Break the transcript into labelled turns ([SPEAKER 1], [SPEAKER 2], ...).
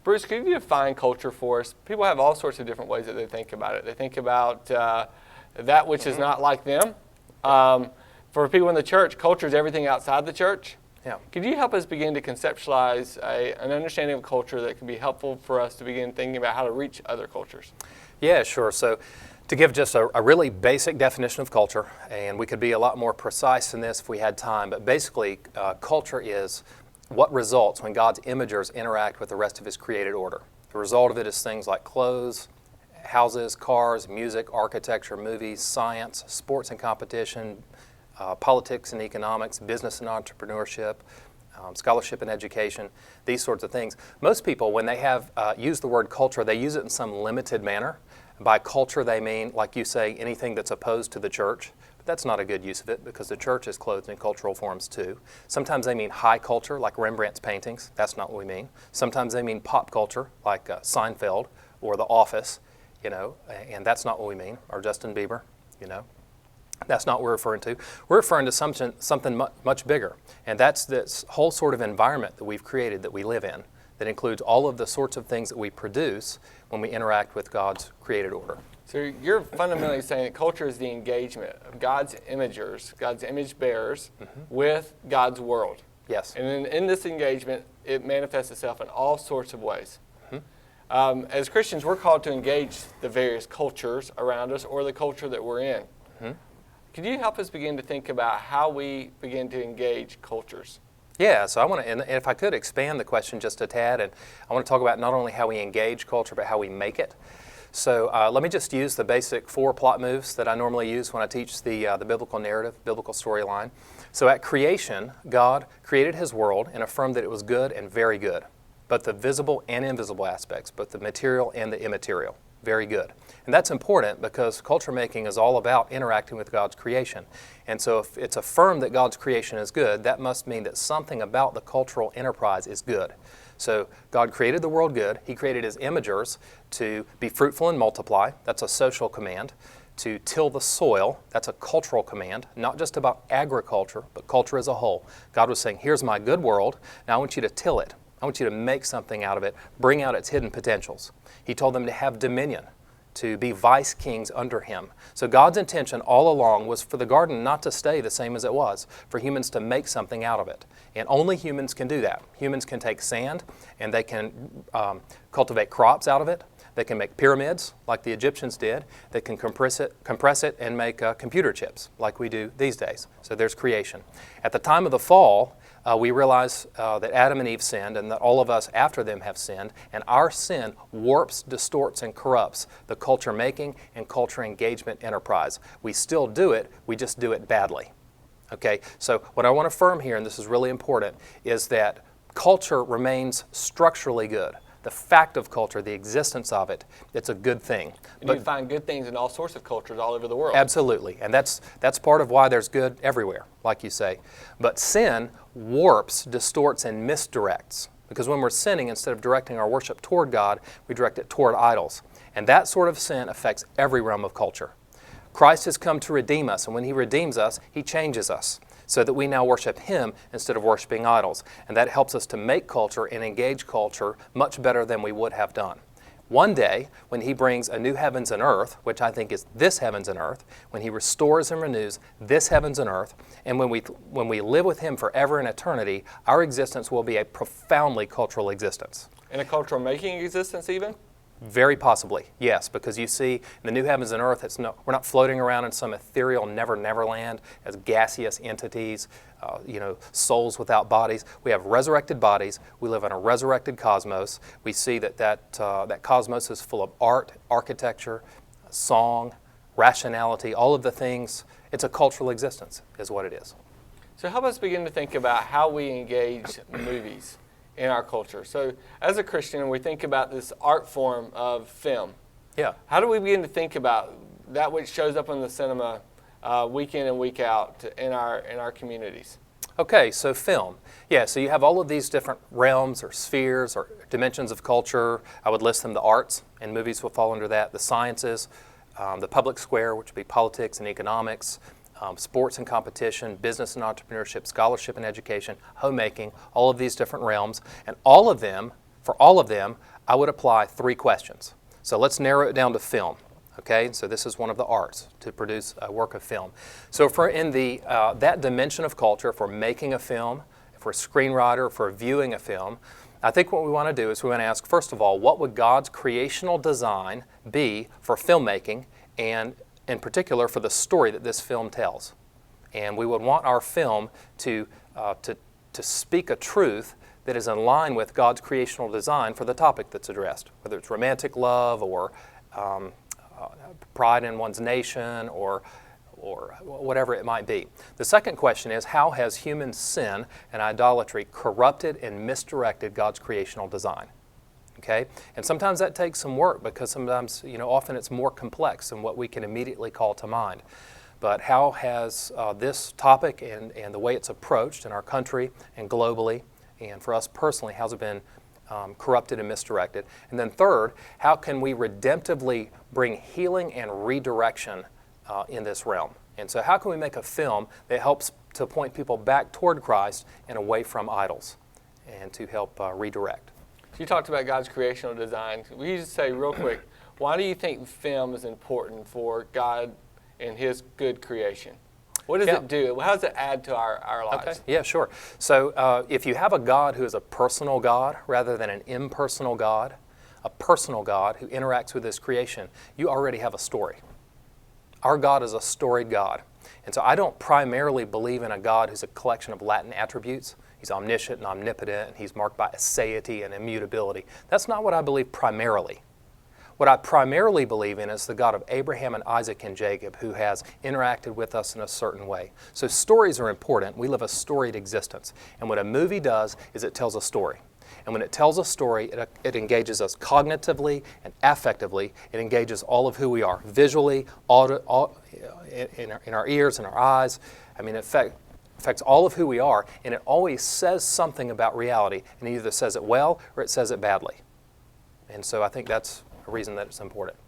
[SPEAKER 1] Bruce, could you define culture for us? People have all sorts of different ways that they think about it. They think about that which is not like them. For people in the church, culture is everything outside the church.
[SPEAKER 2] Yeah.
[SPEAKER 1] Could you help us begin to conceptualize an understanding of culture that can be helpful for us to begin thinking about how to reach other cultures?
[SPEAKER 2] Yeah, sure. So to give just a really basic definition of culture, and we could be a lot more precise in this if we had time, but basically culture is what results when God's imagers interact with the rest of His created order. The result of it is things like clothes, houses, cars, music, architecture, movies, science, sports and competition, politics and economics, business and entrepreneurship, scholarship and education, these sorts of things. Most people, when they have used the word culture, they use it in some limited manner. By culture, they mean, like you say, anything that's opposed to the church. But that's not a good use of it because the church is clothed in cultural forms too. Sometimes they mean high culture, like Rembrandt's paintings. That's not what we mean. Sometimes they mean pop culture, like Seinfeld or The Office, and that's not what we mean, or Justin Bieber, That's not what we're referring to. We're referring to something much bigger, and that's this whole sort of environment that we've created that we live in that includes all of the sorts of things that we produce when we interact with God's created order.
[SPEAKER 1] So you're fundamentally saying that culture is the engagement of God's imagers, God's image bearers, with God's world.
[SPEAKER 2] Yes.
[SPEAKER 1] And in this engagement, it manifests itself in all sorts of ways. As Christians, we're called to engage the various cultures around us or the culture that we're in. Could you help us begin to think about how we begin to engage cultures?
[SPEAKER 2] Yeah, so I want to, and if I could expand the question just a tad, and I want to talk about not only how we engage culture, but how we make it. So let me just use the basic 4 plot moves that I normally use when I teach the biblical narrative, biblical storyline. So at creation, God created His world and affirmed that it was good and very good, both the visible and invisible aspects, both the material and the immaterial. Very good. And that's important because culture making is all about interacting with God's creation. And so if it's affirmed that God's creation is good, that must mean that something about the cultural enterprise is good. So God created the world good. He created His imagers to be fruitful and multiply. That's a social command. To till the soil, that's a cultural command, not just about agriculture, but culture as a whole. God was saying, here's my good world. Now I want you to till it. I want you to make something out of it, bring out its hidden potentials. He told them to have dominion, to be vice kings under Him. So God's intention all along was for the garden not to stay the same as it was, for humans to make something out of it. And only humans can do that. Humans can take sand and they can cultivate crops out of it. They can make pyramids like the Egyptians did. They can compress it and make computer chips like we do these days. So there's creation. At the time of the fall, we realize that Adam and Eve sinned and that all of us after them have sinned, and our sin warps, distorts, and corrupts the culture making and culture engagement enterprise. We still do it, we just do it badly. Okay, so what I want to affirm here, and this is really important, is that culture remains structurally good. The fact of culture, the existence of it, it's a good thing.
[SPEAKER 1] And you find good things in all sorts of cultures all over the world.
[SPEAKER 2] Absolutely, and that's part of why there's good everywhere, like you say. But sin warps, distorts, and misdirects. Because when we're sinning, instead of directing our worship toward God, we direct it toward idols. And that sort of sin affects every realm of culture. Christ has come to redeem us, and when He redeems us, He changes us, so that we now worship Him instead of worshiping idols. And that helps us to make culture and engage culture much better than we would have done. One day, when He brings a new heavens and earth, which I think is this heavens and earth, when He restores and renews this heavens and earth, and when we live with Him forever in eternity, our existence will be a profoundly cultural existence.
[SPEAKER 1] And a cultural making existence even?
[SPEAKER 2] Very possibly, yes, because you see, in the new heavens and earth, we're not floating around in some ethereal never land as gaseous entities, souls without bodies. We have resurrected bodies. We live in a resurrected cosmos. We see that cosmos is full of art, architecture, song, rationality, all of the things. It's a cultural existence, is what it is.
[SPEAKER 1] So help us begin to think about how we engage movies in our culture. So as a Christian, we think about this art form of film.
[SPEAKER 2] Yeah.
[SPEAKER 1] How do we begin to think about that which shows up in the cinema week in and week out in our communities?
[SPEAKER 2] Okay, so film. Yeah, so you have all of these different realms or spheres or dimensions of culture. I would list them. The arts, and movies will fall under that. The sciences, the public square, which would be politics and economics, sports and competition, business and entrepreneurship, scholarship and education, homemaking, all of these different realms. And all of them For all of them, I would apply 3 questions. So let's narrow it down to film. Okay, so this is one of the arts, to produce a work of film. So if we're in that dimension of culture, if we're making a film, if we're a screenwriter, if we're viewing a film, I think what we want to do is we want to ask, first of all, what would God's creational design be for filmmaking, and in particular for the story that this film tells? And we would want our film to speak a truth that is in line with God's creational design for the topic that's addressed, whether it's romantic love or pride in one's nation or whatever it might be. The second question is, how has human sin and idolatry corrupted and misdirected God's creational design? Okay? And sometimes that takes some work, because sometimes, often it's more complex than what we can immediately call to mind. But how has this topic and the way it's approached in our country and globally, and for us personally, how's it been corrupted and misdirected? And then third, how can we redemptively bring healing and redirection in this realm? And so how can we make a film that helps to point people back toward Christ and away from idols, and to help redirect?
[SPEAKER 1] You talked about God's creational design. Will you just say real quick, why do you think film is important for God and His good creation? What does it do? How does it add to our lives?
[SPEAKER 2] Okay. Yeah, sure. So if you have a God who is a personal God rather than an impersonal God, a personal God who interacts with His creation, you already have a story. Our God is a storied God. And so I don't primarily believe in a God who's a collection of Latin attributes. He's omniscient and omnipotent, and He's marked by aseity and immutability. That's not what I believe primarily. What I primarily believe in is the God of Abraham and Isaac and Jacob, who has interacted with us in a certain way. So stories are important. We live a storied existence. And what a movie does is it tells a story. And when it tells a story, it engages us cognitively and affectively. It engages all of who we are, visually, in our ears, in our eyes. I mean, it affects all of who we are, and it always says something about reality, and it either says it well or it says it badly. And so I think that's a reason that it's important.